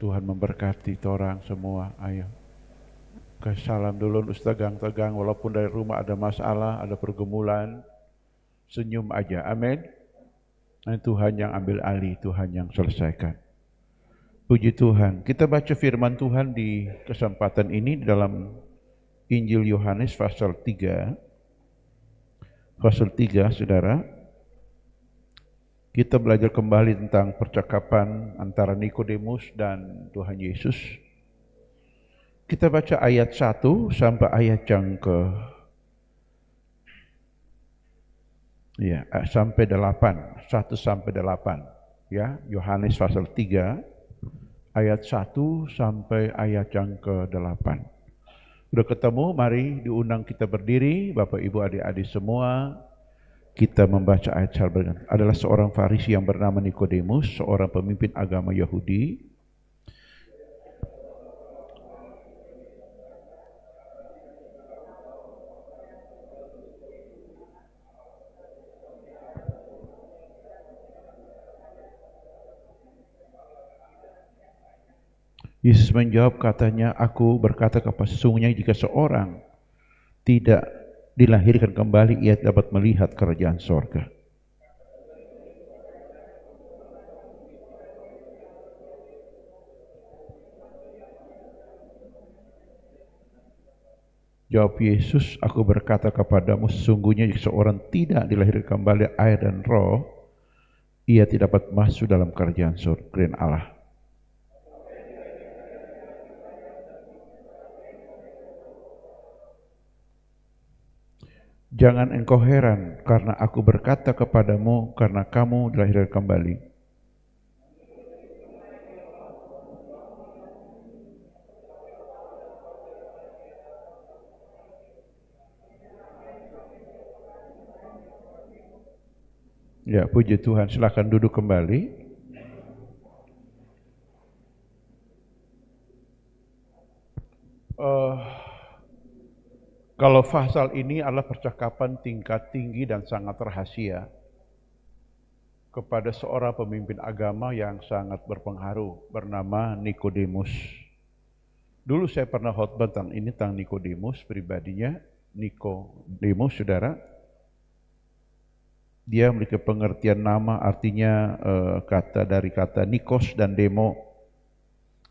Tuhan memberkati orang semua. Ayo. Salam dulu Ustaz tegang walaupun dari rumah ada masalah, ada pergumulan. Senyum aja. Amin. Nah, Tuhan yang ambil alih, Tuhan yang selesaikan. Puji Tuhan. Kita baca firman Tuhan di kesempatan ini dalam Injil Yohanes pasal 3. Pasal 3, Saudara. Kita belajar kembali tentang percakapan antara Nikodemus dan Tuhan Yesus. Kita baca ayat 1 sampai ayat yang sampai 8, 1 sampai 8. Ya, Yohanes pasal 3 ayat 1 sampai ayat yang ke-8. Sudah ketemu, mari diundang kita berdiri, Bapak Ibu adik-adik semua. Kita membaca ayat berikut. Adalah seorang Farisi yang bernama Nikodemus, seorang pemimpin agama Yahudi. Yesus menjawab katanya, aku berkata kepada sesungguhnya jika seorang tidak dilahirkan kembali, ia dapat melihat kerajaan sorga. Jawab Yesus, aku berkata kepadamu sesungguhnya jika seorang tidak dilahirkan kembali air dan roh, ia tidak dapat masuk dalam kerajaan sorga Allah. Jangan engkau heran karena aku berkata kepadamu karena kamu dilahirkan kembali. Ya, puji Tuhan, silakan duduk kembali. Kalau pasal ini adalah percakapan tingkat tinggi dan sangat rahasia kepada seorang pemimpin agama yang sangat berpengaruh bernama Nikodemus. Dulu saya pernah khotbah tentang ini, tentang Nikodemus pribadinya. Nikodemus, saudara, dia memiliki pengertian nama, artinya kata dari kata Nikos dan demo,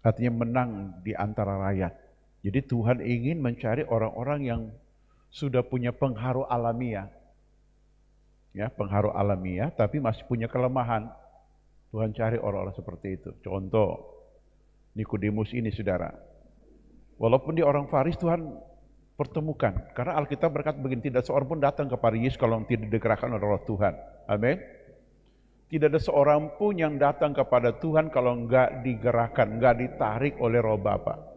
artinya menang di antara rakyat. Jadi Tuhan ingin mencari orang-orang yang sudah punya pengaruh alamiah. Ya, pengaruh alamiah tapi masih punya kelemahan. Tuhan cari orang-orang seperti itu. Contoh Nikodemus ini, saudara. Walaupun dia orang Faris, Tuhan pertemukan. Karena Alkitab berkata begini, tidak seorang pun datang kepada Yesus kalau tidak digerakkan oleh Roh Tuhan. Amin. Tidak ada seorang pun yang datang kepada Tuhan kalau enggak digerakkan, enggak ditarik oleh Roh Bapa.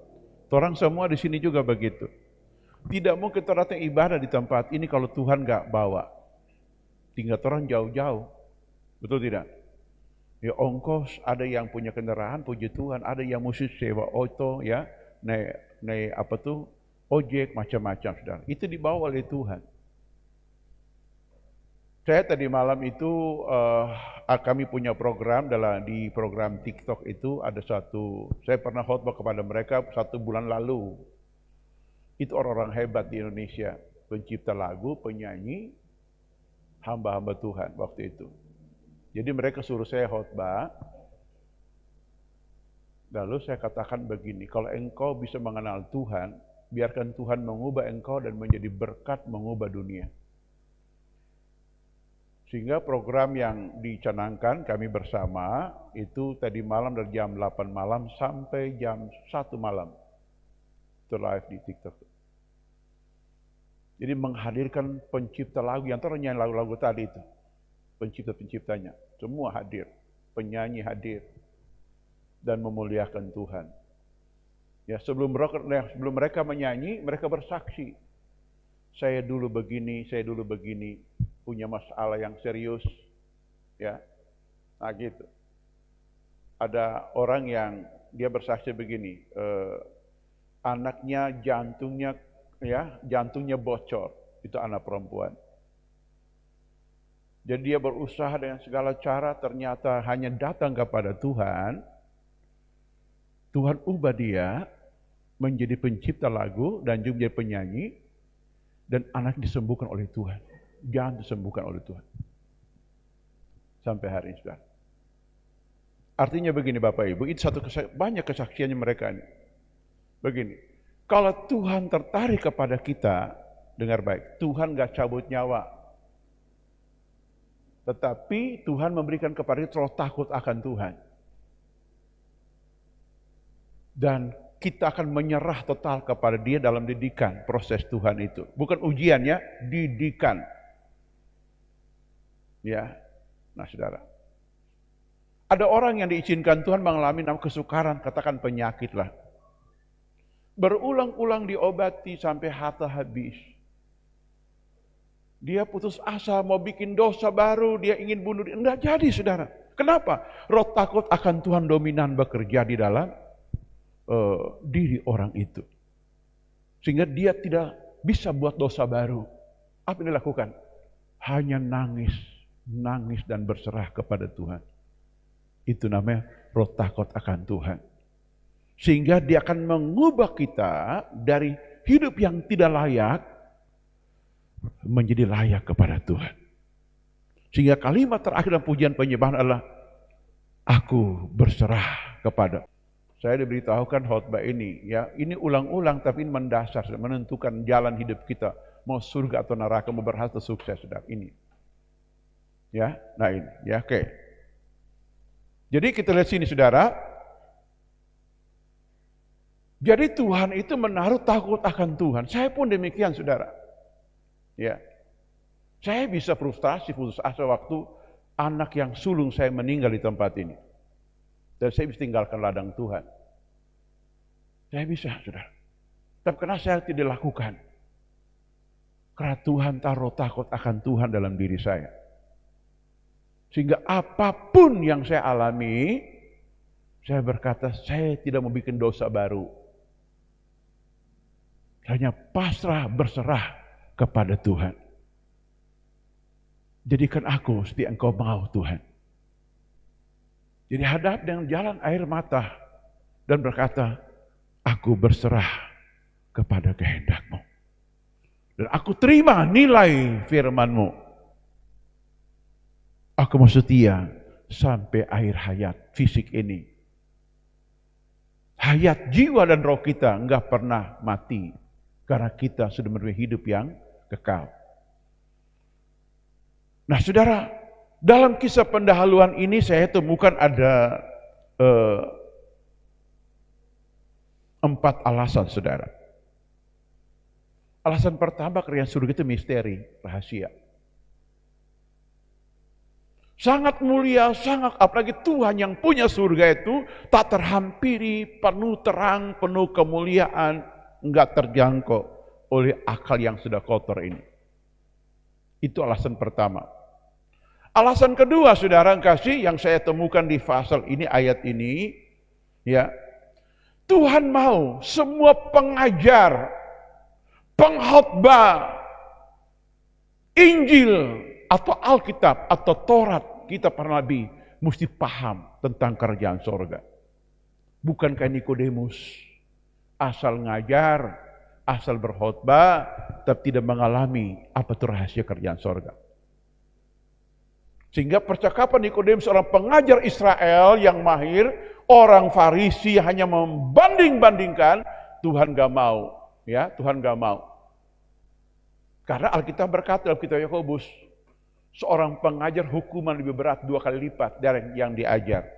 Orang semua di sini juga begitu. Tidak mungkin kita datang ibadah di tempat ini kalau Tuhan enggak bawa. Tinggal orang jauh-jauh. Betul tidak? Ya, ongkos, ada yang punya kendaraan, puji Tuhan, ada yang mesti sewa auto, ya, naik ojek, macam-macam, saudara. Itu dibawa oleh Tuhan. Saya tadi malam itu kami punya program, di program TikTok itu ada saya pernah khotbah kepada mereka 1 bulan lalu. Itu orang-orang hebat di Indonesia, pencipta lagu, penyanyi, hamba-hamba Tuhan waktu itu. Jadi mereka suruh saya khotbah. Lalu saya katakan begini, kalau engkau bisa mengenal Tuhan, biarkan Tuhan mengubah engkau dan menjadi berkat mengubah dunia. Sehingga program yang dicanangkan kami bersama itu tadi malam dari jam 8 malam sampai jam 1 malam. Itu live di TikTok. Jadi menghadirkan pencipta lagu yang nyanyi lagu-lagu tadi itu. Pencipta-penciptanya. Semua hadir. Penyanyi hadir. Dan memuliakan Tuhan. Ya, sebelum mereka menyanyi, mereka bersaksi. Saya dulu begini, punya masalah yang serius, ya, nah gitu. Ada orang yang dia bersaksi begini, anaknya jantungnya bocor, itu anak perempuan. Jadi dia berusaha dengan segala cara, ternyata hanya datang kepada Tuhan Tuhan ubah dia menjadi pencipta lagu dan juga menjadi penyanyi, dan anak disembuhkan oleh Tuhan. Jangan disembuhkan oleh Tuhan. Sampai hari ini, saudara. Artinya begini Bapak Ibu, itu banyak kesaksiannya mereka ini. Begini, kalau Tuhan tertarik kepada kita, dengar baik, Tuhan gak cabut nyawa. Tetapi Tuhan memberikan kepada kita roh takut akan Tuhan. Dan kita akan menyerah total kepada Dia dalam didikan proses Tuhan itu. Bukan ujian ya, didikan. Ya, nah saudara. Ada orang yang diizinkan Tuhan mengalami kesukaran, katakan penyakit lah. Berulang-ulang diobati sampai harta habis. Dia putus asa, mau bikin dosa baru, dia ingin bunuh diri. Enggak jadi saudara. Kenapa? Roh takut akan Tuhan dominan bekerja di dalam diri orang itu. Sehingga dia tidak bisa buat dosa baru. Apa yang dilakukan? Hanya nangis dan berserah kepada Tuhan. Itu namanya roh takut akan Tuhan. Sehingga dia akan mengubah kita dari hidup yang tidak layak menjadi layak kepada Tuhan. Sehingga kalimat terakhir dalam pujian penyembahan adalah aku berserah kepada. Saya diberitahukan khotbah ini, ya ini ulang-ulang tapi ini mendasar, menentukan jalan hidup kita, mau surga atau neraka, mau berhasil sukses, saudara. Ini, ya, nah ini, ya, oke. Jadi kita lihat sini, saudara. Jadi Tuhan itu menaruh takut akan Tuhan. Saya pun demikian, saudara. Ya, saya bisa frustasi, putus asa waktu anak yang sulung saya meninggal di tempat ini. Dan saya bisa tinggalkan ladang Tuhan. Saya bisa, saudara. Tapi karena saya tidak lakukan. Karena Tuhan taruh takut akan Tuhan dalam diri saya. Sehingga apapun yang saya alami, saya berkata, saya tidak mau bikin dosa baru. Hanya pasrah, berserah kepada Tuhan. Jadikan aku seperti Engkau mau, Tuhan. Jadi hadap dengan jalan air mata dan berkata, aku berserah kepada kehendak-Mu. Dan aku terima nilai firman-Mu. Aku mau setia sampai akhir hayat fisik ini. Hayat jiwa dan roh kita enggak pernah mati karena kita sudah memiliki hidup yang kekal. Nah, saudara, dalam kisah pendahuluan ini saya temukan ada 4 alasan, saudara. Alasan pertama, kerajaan surga itu misteri, rahasia. Sangat mulia, sangat, apalagi Tuhan yang punya surga itu tak terhampiri, penuh terang, penuh kemuliaan, enggak terjangkau oleh akal yang sudah kotor ini. Itu alasan pertama. Alasan kedua, saudara kasih, yang saya temukan di pasal ini, ayat ini, ya, Tuhan mau semua pengajar, pengkhotbah, Injil atau Alkitab atau Taurat, kita para nabi mesti paham tentang kerajaan sorga. Bukan kayak Nikodemus, asal ngajar, asal berkhotbah, tapi tidak mengalami apa itu rahasia kerajaan sorga. Sehingga percakapan Nikodemus, seorang pengajar Israel yang mahir, orang Farisi hanya membanding-bandingkan, Tuhan gak mau, ya Tuhan gak mau. Karena Alkitab berkata dalam kitab Yakobus, seorang pengajar hukuman lebih berat 2 kali lipat dari yang diajar.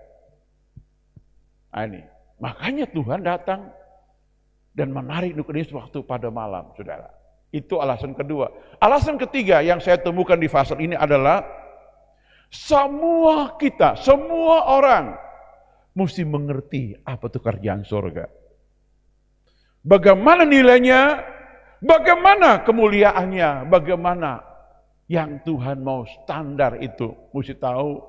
Nah, ini, makanya Tuhan datang dan menarik Nikodemus waktu pada malam, saudara. Itu alasan kedua. Alasan ketiga yang saya temukan di pasal ini adalah semua kita, semua orang mesti mengerti apa itu kerajaan surga. Bagaimana nilainya, bagaimana kemuliaannya, bagaimana yang Tuhan mau standar itu, mesti tahu.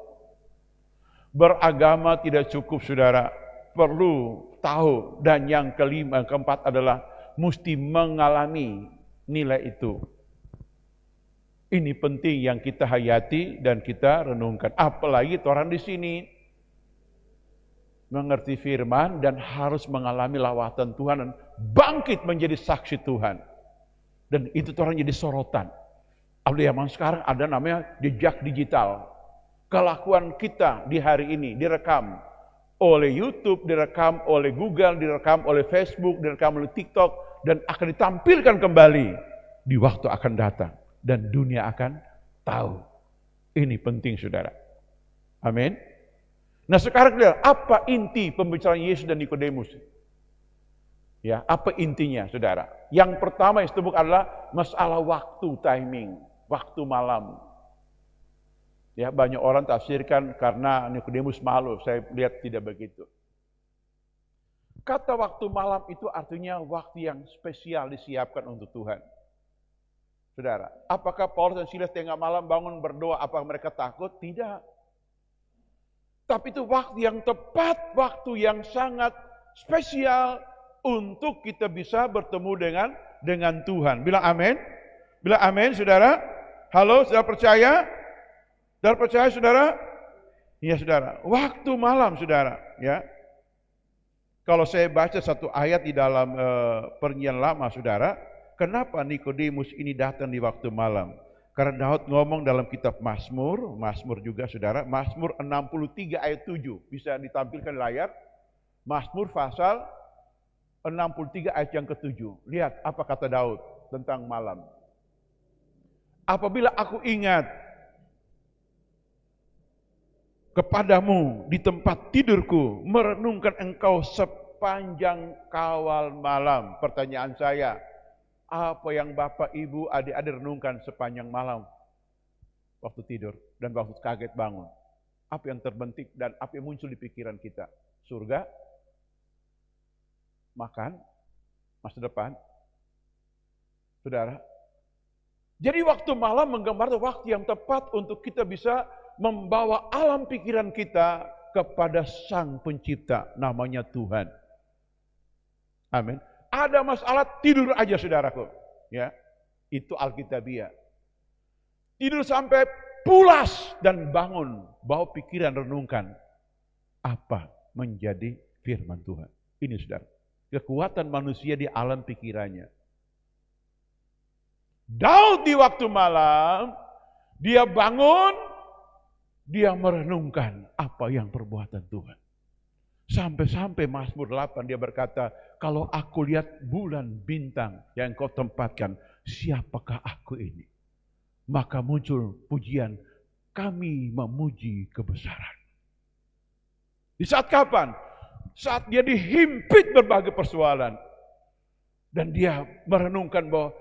Beragama tidak cukup, saudara, perlu tahu. Dan yang kelima, keempat adalah mesti mengalami nilai itu. Ini penting yang kita hayati dan kita renungkan. Apalagi orang di sini mengerti firman dan harus mengalami lawatan Tuhan dan bangkit menjadi saksi Tuhan. Dan itu orang jadi sorotan. Ada zaman sekarang ada namanya jejak digital. Kelakuan kita di hari ini direkam oleh YouTube, direkam oleh Google, direkam oleh Facebook, direkam oleh TikTok, dan akan ditampilkan kembali di waktu akan datang. Dan dunia akan tahu. Ini penting, saudara. Amin. Nah sekarang lihat, apa inti pembicaraan Yesus dan Nikodemus? Ya, apa intinya, saudara? Yang pertama yang disebut adalah masalah waktu, timing, waktu malam. Ya, banyak orang tafsirkan karena Nikodemus malu. Saya lihat tidak begitu. Kata waktu malam itu artinya waktu yang spesial disiapkan untuk Tuhan. Saudara, apakah Paulus dan Silas tengah malam bangun berdoa? Apakah mereka takut? Tidak. Tapi itu waktu yang tepat, waktu yang sangat spesial untuk kita bisa bertemu dengan Tuhan. Bilang amin. Bilang amin, saudara. Halo, saudara percaya? Saudara percaya, saudara? Iya, saudara. Waktu malam, saudara. Ya. Kalau saya baca satu ayat di dalam Perjanjian Lama, saudara, kenapa Nikodemus ini datang di waktu malam? Karena Daud ngomong dalam kitab Mazmur juga saudara, Mazmur 63 ayat 7, bisa ditampilkan di layar. Mazmur pasal 63 ayat yang ke-7. Lihat apa kata Daud tentang malam. Apabila aku ingat kepadamu di tempat tidurku, merenungkan engkau sepanjang kawal malam. Pertanyaan saya, apa yang Bapak, Ibu, adik-adik renungkan sepanjang malam waktu tidur dan waktu kaget bangun? Apa yang terbentik dan apa yang muncul di pikiran kita? Surga? Makan? Masa depan? Saudara? Jadi waktu malam menggambarkan waktu yang tepat untuk kita bisa membawa alam pikiran kita kepada Sang Pencipta, namanya Tuhan. Amin. Ada masalah tidur aja, saudaraku. Ya, itu Alkitabiah. Tidur sampai pulas dan bangun, bawa pikiran renungkan apa menjadi firman Tuhan. Ini saudara, kekuatan manusia di alam pikirannya. Daud di waktu malam, dia bangun, dia merenungkan apa yang perbuatan Tuhan. Sampai-sampai Mazmur 8 dia berkata, kalau aku lihat bulan bintang yang kau tempatkan, siapakah aku ini? Maka muncul pujian, kami memuji kebesaran. Di saat kapan? Saat dia dihimpit berbagai persoalan. Dan dia merenungkan bahwa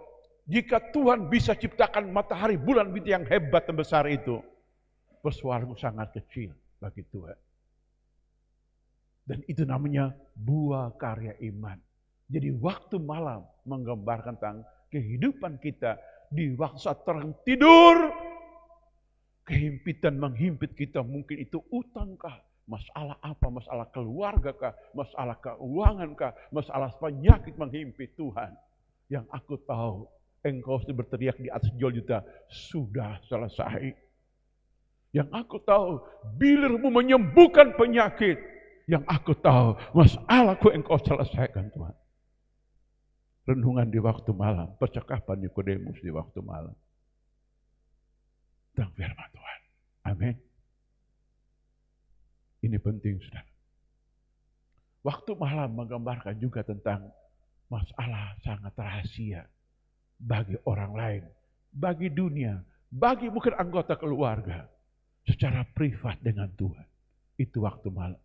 jika Tuhan bisa ciptakan matahari, bulan bintang yang hebat dan besar itu, persoalanmu sangat kecil bagi Tuhan. Dan itu namanya buah karya iman. Jadi waktu malam menggambarkan tentang kehidupan kita di waktu saat terang tidur. Kehimpitan menghimpit kita, mungkin itu utang kah? Masalah apa? Masalah keluarga kah? Masalah keuangan kah? Masalah penyakit menghimpit Tuhan. Yang aku tahu, engkau sudah berteriak di atas Golgota, sudah selesai. Yang aku tahu, bilirmu menyembuhkan penyakit. Yang aku tahu, masalahku engkau selesaikan Tuhan. Renungan di waktu malam, percakapan Nikodemus di waktu malam. Tentang firman Tuhan. Amin. Ini penting, saudara. Waktu malam menggambarkan juga tentang masalah sangat rahasia bagi orang lain, bagi dunia, bagi mungkin anggota keluarga, secara privat dengan Tuhan. Itu waktu malam.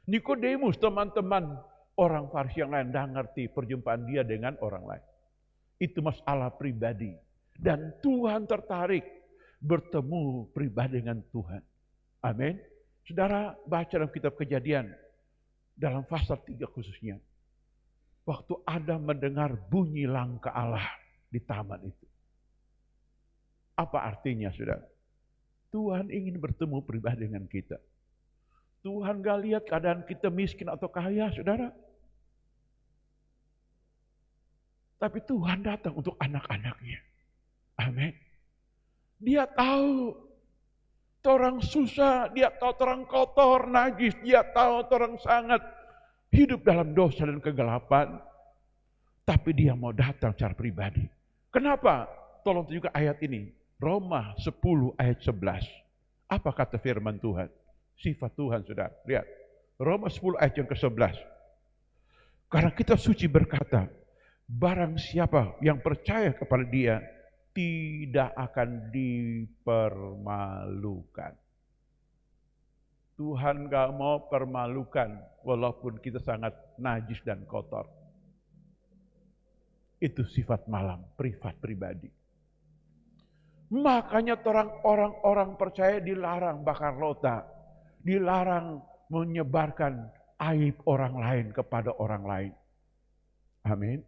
Nikodemus, teman-teman orang Farisi yang lain, tidak ngerti perjumpaan dia dengan orang lain. Itu masalah pribadi. Dan Tuhan tertarik bertemu pribadi dengan Tuhan. Amin. Saudara baca dalam kitab Kejadian, dalam pasal 3 khususnya. Waktu Adam mendengar bunyi langkah Allah di taman itu. Apa artinya, saudara? Tuhan ingin bertemu pribadi dengan kita. Tuhan gak lihat keadaan kita miskin atau kaya, saudara. Tapi Tuhan datang untuk anak-anaknya. Amin. Dia tahu Orang susah, dia tahu orang kotor, najis, dia tahu orang sangat hidup dalam dosa dan kegelapan. Tapi dia mau datang secara pribadi. Kenapa? Tolong tunjukkan ayat ini. Roma 10 ayat 11. Apa kata firman Tuhan? Sifat Tuhan, saudara. Lihat. Roma 10 ayat yang ke-11. Karena kitab suci berkata, barang siapa yang percaya kepada dia, tidak akan dipermalukan. Tuhan gak mau permalukan, walaupun kita sangat najis dan kotor. Itu sifat malam, privat, pribadi. Makanya orang-orang percaya dilarang bakar rota, dilarang menyebarkan aib orang lain kepada orang lain. Amin.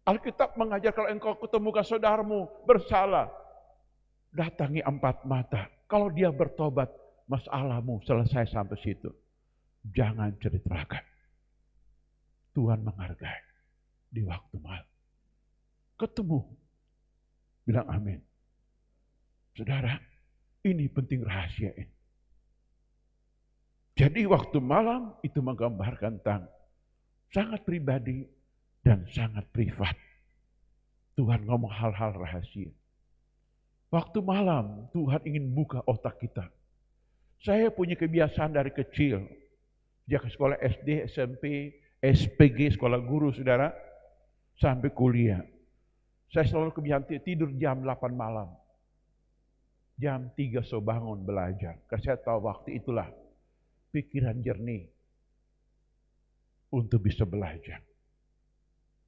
Alkitab mengajar kalau engkau ketemukan saudaramu bersalah, datangi 4 mata. Kalau dia bertobat, masalahmu selesai sampai situ. Jangan ceritakan. Tuhan menghargai. Di waktu malam. Ketemu. Bilang amin. Saudara, ini penting rahasia ini. Jadi waktu malam itu menggambarkan tentang sangat pribadi dan sangat privat. Tuhan ngomong hal-hal rahasia. Waktu malam Tuhan ingin buka otak kita. Saya punya kebiasaan dari kecil. Sejak sekolah SD, SMP, SPG, sekolah guru, saudara, sampai kuliah. Saya selalu kebiasaan tidur jam 8 malam. Jam 3 so bangun belajar. Karena saya tahu waktu itulah pikiran jernih untuk bisa belajar.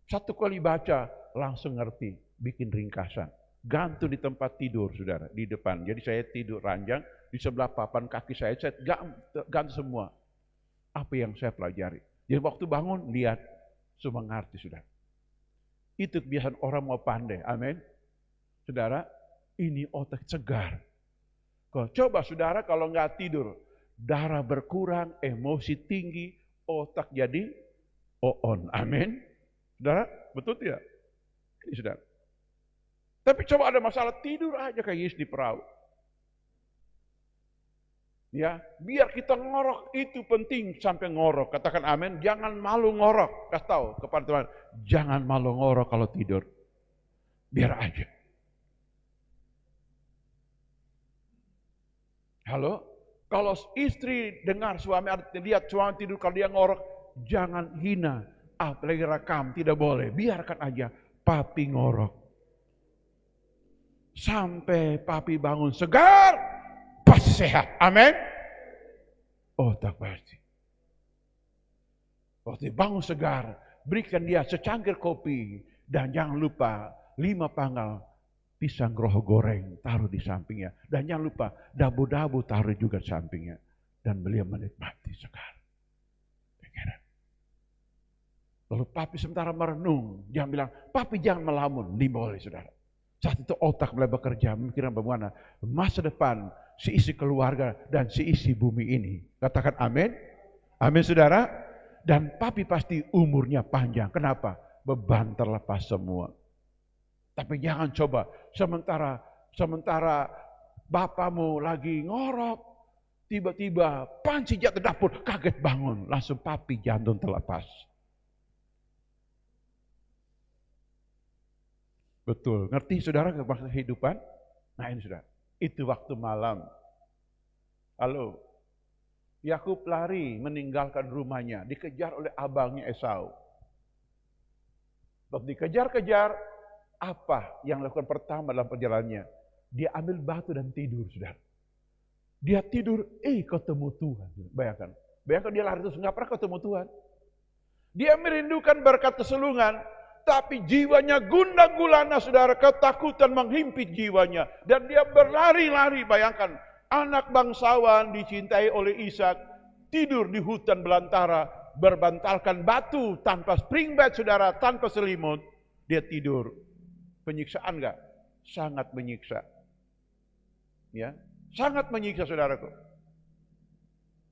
Satu kali baca, langsung ngerti, bikin ringkasan. Gantung di tempat tidur, saudara, di depan. Jadi saya tidur ranjang, di sebelah papan kaki saya gantung semua. Apa yang saya pelajari. Jadi waktu bangun, lihat, semua ngerti, saudara. Itu kebiasaan orang mau pandai, amin. Saudara, ini otak segar. Coba saudara kalau nggak tidur, darah berkurang, emosi tinggi, otak jadi on, amin. Saudara, betul tidak? Ini saudara. Tapi coba ada masalah, tidur aja kayak Yesus di perahu. Ya, biar kita ngorok, itu penting sampai ngorok. Katakan amin, jangan malu ngorok. Kasih tahu kepada teman, jangan malu ngorok kalau tidur. Biar aja. Halo? Kalau istri dengar suami, lihat suami tidur kalau dia ngorok, jangan hina. Apalagi rekam, tidak boleh. Biarkan aja, papi ngorok. Sampai papi bangun segar, pasti sehat. Amin. Otak pasti. Waktu bangun segar, berikan dia secangkir kopi. Dan jangan lupa 5 panggal pisang roho goreng taruh di sampingnya. Dan jangan lupa dabu-dabu taruh juga di sampingnya. Dan beliau menikmati segar. Pikiran. Lalu papi sementara merenung. Jangan bilang, papi jangan melamun. Ini boleh saudara. Saat itu otak mulai bekerja, memikirkan bagaimana masa depan si isi keluarga dan si isi bumi ini. Katakan amin. Amin saudara. Dan papi pasti umurnya panjang. Kenapa? Beban terlepas semua. Tapi jangan coba sementara bapamu lagi ngorok, tiba-tiba panci jatuh dapur, kaget bangun, langsung papi jantung terlepas. Betul, ngerti saudara kehidupan? Nah ini saudara, itu waktu malam. Halo, Yakub lari meninggalkan rumahnya, dikejar oleh abangnya Esau. Waktu dikejar-kejar, apa yang lakukan pertama dalam perjalanannya? Dia ambil batu dan tidur, saudara. Dia tidur, ketemu Tuhan. Bayangkan dia lari terus, nggak pernah ketemu Tuhan. Dia merindukan berkat kesulungan, tapi jiwanya gundah gulana, saudara. Ketakutan menghimpit jiwanya. Dan dia berlari-lari, bayangkan. Anak bangsawan dicintai oleh Ishak, tidur di hutan belantara, berbantalkan batu tanpa spring bed, saudara, tanpa selimut. Dia tidur. Penyiksaan enggak? Sangat menyiksa. Ya, sangat menyiksa saudaraku.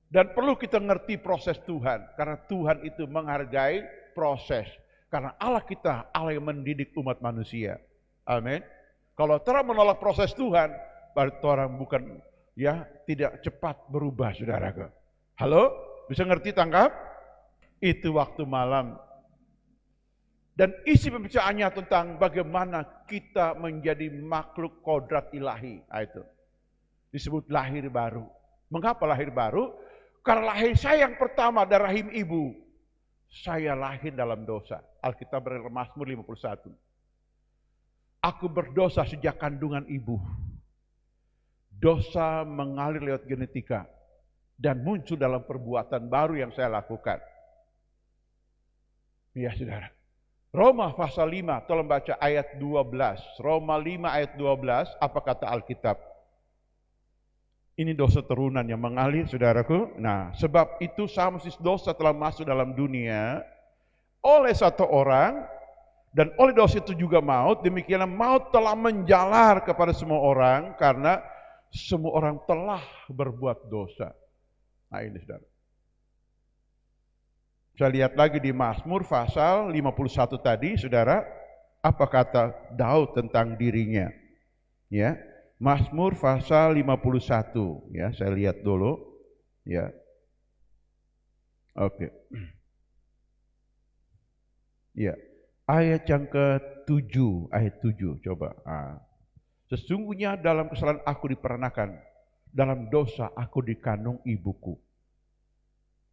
Dan perlu kita ngerti proses Tuhan. Karena Tuhan itu menghargai proses. Karena Allah kita, Allah yang mendidik umat manusia. Amin. Kalau orang menolak proses Tuhan, berarti orang ya tidak cepat berubah, saudaraku. Halo, bisa ngerti, tangkap? Itu waktu malam. Dan isi pembicaraannya tentang bagaimana kita menjadi makhluk kodrat ilahi. Nah, itu disebut lahir baru. Mengapa lahir baru? Karena lahir saya yang pertama dari rahim ibu, saya lahir dalam dosa. Alkitab Mazmur 51. Aku berdosa sejak kandungan ibu. Dosa mengalir lewat genetika dan muncul dalam perbuatan baru yang saya lakukan. Ya, saudara. Roma pasal 5, tolong baca ayat 12. Roma 5 ayat 12, apa kata Alkitab? Ini dosa turunan yang mengalir, saudaraku. Nah, sebab itu sama seperti dosa telah masuk dalam dunia oleh satu orang, dan oleh dosa itu juga maut, demikianlah maut telah menjalar kepada semua orang, karena semua orang telah berbuat dosa. Nah, ini, saudara. Saya lihat lagi di Mazmur pasal 51 tadi, saudara, apa kata Daud tentang dirinya? Ya, Mazmur pasal 51, ya, saya lihat dulu, ya. Oke. Ya, ayat yang ke-7, ayat 7, coba. Sesungguhnya dalam kesalahan aku diperanakan, dalam dosa aku dikandung ibuku.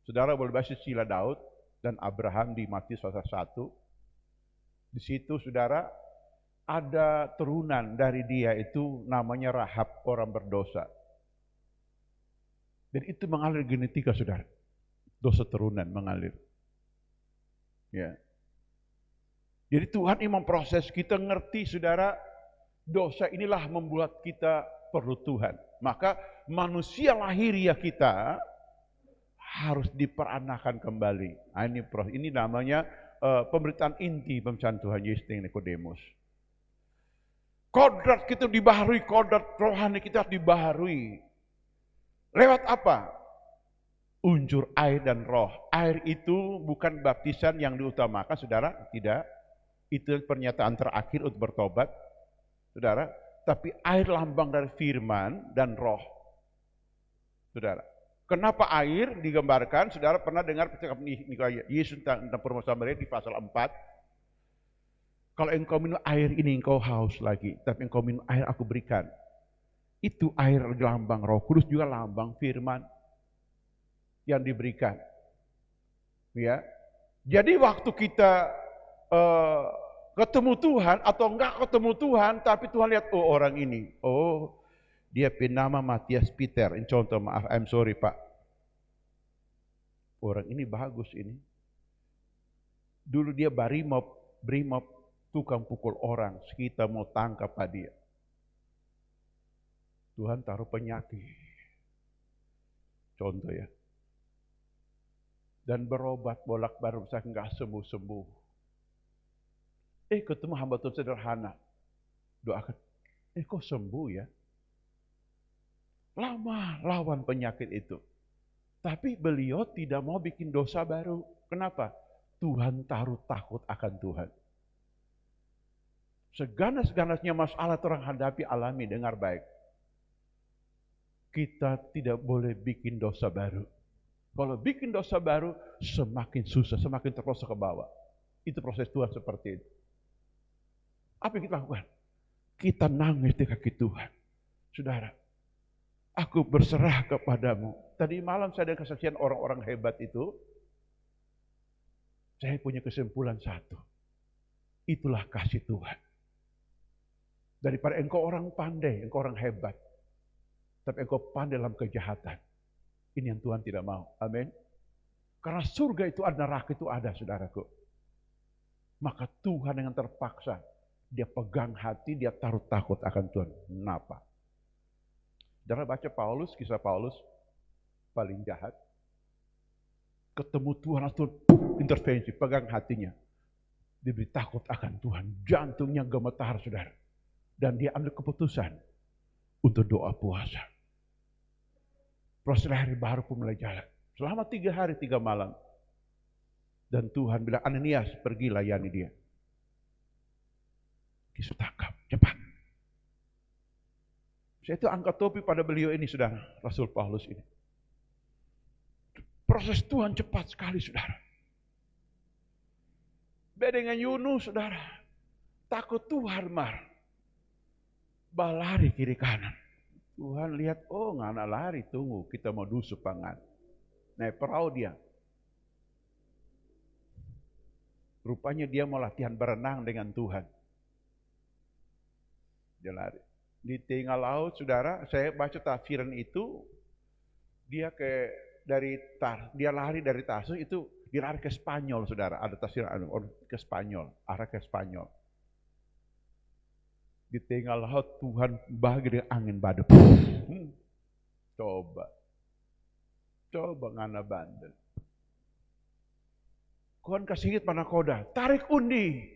Saudara boleh baca sila Daud dan Abraham di Matius pasal 1. Di situ, saudara, ada turunan dari dia itu namanya Rahab, orang berdosa. Dan itu mengalir genetika, saudara. Dosa turunan mengalir. Ya. Jadi Tuhan ini memproses kita ngerti, saudara, dosa inilah membuat kita perlu Tuhan. Maka manusia lahiriah kita harus diperanakan kembali. Nah, ini namanya pemberitaan inti pembacaan Tuhan Yesus dengan Nikodemus. Kodrat kita dibaharui, kodrat rohani kita dibaharui. Lewat apa? Unsur air dan roh. Air itu bukan baptisan yang diutamakan, saudara, tidak. Itu pernyataan terakhir untuk bertobat, saudara. Tapi air lambang dari firman dan roh, saudara. Kenapa air digambarkan? Saudara pernah dengar percakapan Yesus tentang permasalahan Samaria di pasal 4? Kalau engkau minum air ini engkau haus lagi, tapi engkau minum air aku berikan. Itu air lambang Roh Kudus, juga lambang firman yang diberikan. Ya. Jadi waktu kita ketemu Tuhan atau enggak ketemu Tuhan, tapi Tuhan lihat, oh orang ini, oh dia bernama Matias Peter, ini contoh, maaf, I'm sorry Pak. Orang ini bagus ini. Dulu dia brimob, tukang pukul orang, kita mau tangkap Pak dia. Tuhan taruh penyakit. Contoh ya. Dan berobat bolak-balik saya enggak sembuh-sembuh. Ketemu hamba Tuhan sederhana. Doakan, kok sembuh ya? Lama lawan penyakit itu. Tapi beliau tidak mau bikin dosa baru. Kenapa? Tuhan taruh takut akan Tuhan. Seganas-ganasnya masalah orang hadapi, alami, dengar baik. Kita tidak boleh bikin dosa baru. Kalau bikin dosa baru, semakin susah, semakin terprosok ke bawah. Itu proses Tuhan seperti itu. Apa yang kita lakukan? Kita nangis di kaki Tuhan. Saudara, aku berserah kepadamu. Tadi malam saya ada kesaksian orang-orang hebat itu. Saya punya kesimpulan satu. Itulah kasih Tuhan. Daripada engkau orang pandai, engkau orang hebat, tapi engkau pandai dalam kejahatan. Ini yang Tuhan tidak mau. Amin. Karena surga itu ada, neraka itu ada, saudaraku. Maka Tuhan dengan terpaksa, dia pegang hati, dia taruh takut akan Tuhan. Kenapa? Saudara baca Paulus, kisah Paulus, paling jahat. Ketemu Tuhan, Tuhan intervensi, pegang hatinya. Diberi takut akan Tuhan. Jantungnya gemetar, saudara. Dan dia ambil keputusan untuk doa puasa. Proses hari baru pun mulai jalan. Selama 3 hari 3 malam. Dan Tuhan bilang, Ananias, pergi layani dia. Yesus tangkap, cepat. Saya itu angkat topi pada beliau ini, saudara, Rasul Paulus ini. Proses Tuhan cepat sekali, saudara. Beda dengan Yunus, saudara. Takut Tuhan, balari kiri kanan. Tuhan lihat, oh ngana lari, tunggu, kita mau dusu pangan. Naik perahu dia. Rupanya dia mau latihan berenang dengan Tuhan. Dia lari. Di tengah laut, saudara, saya baca tafsiran itu, dia lari dari Tarsus itu, dia lari ke Spanyol, saudara. Ada tafsiran ke Spanyol, arah ke Spanyol. Di tengah laut Tuhan bagi dengan angin badai. Coba ngana bandel. Tuhan kasih hit pada nakoda, tarik undi.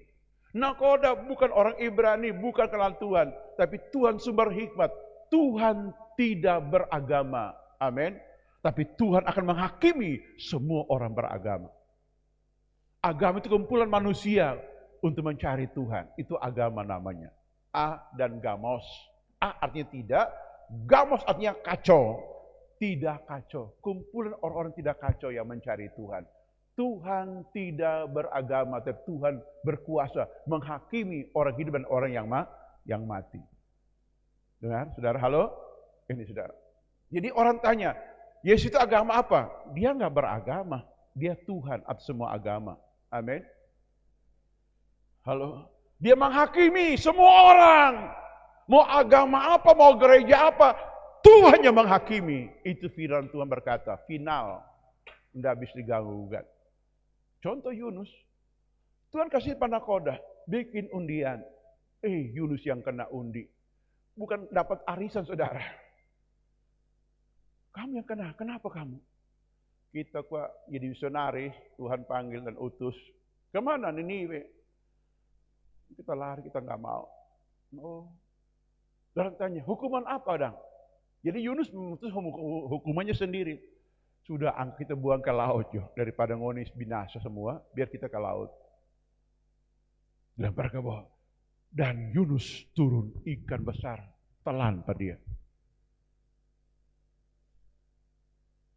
Nakoda bukan orang Ibrani, bukan kenal Tuhan, tapi Tuhan sumber hikmat. Tuhan tidak beragama, amin. Tapi Tuhan akan menghakimi semua orang beragama. Agama itu kumpulan manusia untuk mencari Tuhan, itu agama namanya. A dan gamos. A artinya tidak, gamos artinya kacau. Tidak kacau, kumpulan orang-orang tidak kacau yang mencari Tuhan. Tuhan tidak beragama, tapi Tuhan berkuasa menghakimi orang hidup dan orang yang mati. Dengar, saudara? Halo? Ini saudara. Jadi orang tanya, Yesus itu agama apa? Dia nggak beragama, dia Tuhan atas semua agama. Amin. Halo? Dia menghakimi semua orang. Mau agama apa, mau gereja apa, Tuhan yang menghakimi. Itu firman Tuhan berkata, final. Nggak bisa diganggu-gugat. Contoh Yunus, Tuhan kasih nakoda, bikin undian. Yunus yang kena undi. Bukan dapat arisan, saudara. Kamu yang kena, kenapa kamu? Kita kok jadi misionaris, Tuhan panggil dan utus. Kemana Niniwe? Kita lari, kita nggak mau. Oh, dan tanya, hukuman apa dong? Jadi Yunus memutus hukumannya sendiri. Sudah kita buang ke laut yo, daripada ngonis binasa semua, biar kita ke laut. Dilempar ke bawah. Dan Yunus turun, ikan besar telan pada dia.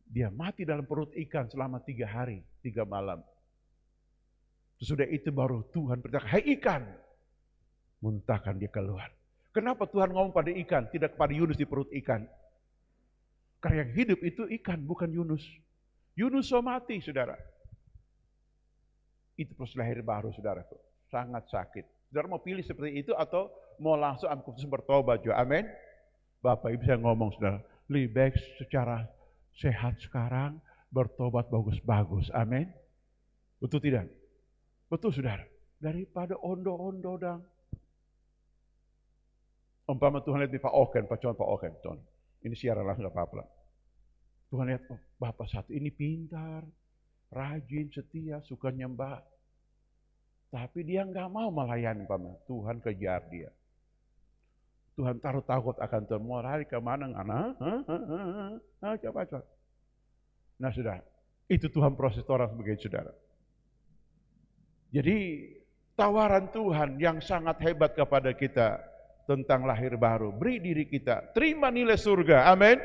Dia mati dalam perut ikan selama 3 hari, 3 malam. Sesudah itu baru Tuhan berkata, hai ikan, muntahkan dia keluar. Kenapa Tuhan ngomong pada ikan, tidak kepada Yunus di perut ikan? Karena yang hidup itu ikan, bukan Yunus. Yunus so mati, saudara. Itu proses lahir baru, saudara. Sangat sakit. Saudara mau pilih seperti itu atau mau langsung ambil keputusan bertobat juga? Amin. Bapak Ibu saya ngomong, saudara. Lebih baik secara sehat sekarang, bertobat bagus-bagus. Amin. Betul tidak? Betul, saudara. Daripada ondo-ondo dang. Umpama Tuhan lihat di Pak Oken, Pak Oken. Ini siaran langsung gak apa-apa. Tuhan lihat, oh, Bapak satu ini pintar, rajin, setia, suka nyembah. Tapi dia gak mau melayani, Pak. Tuhan kejar dia. Tuhan taruh takut akan Tuhan. Mau lari kemana? Coba. Nah sudah, itu Tuhan proses orang sebagai saudara. Jadi tawaran Tuhan yang sangat hebat kepada kita tentang lahir baru. Beri diri kita, terima nilai surga, amin.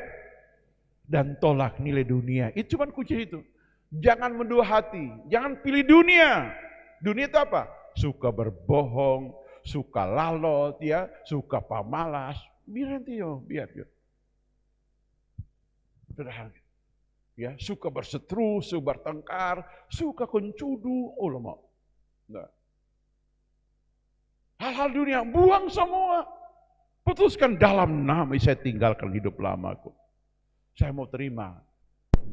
Dan tolak nilai dunia. Itu cuma kunci itu. Jangan mendua hati, jangan pilih dunia. Dunia itu apa? Suka berbohong, suka lalot, ya, suka pamalas. Biar nanti biar. Ya, suka berseteru, suka bertengkar, suka kencudu, ulama. Nah. Hal-hal dunia, buang semua. Putuskan dalam nama saya tinggalkan hidup lamaku. Saya mau terima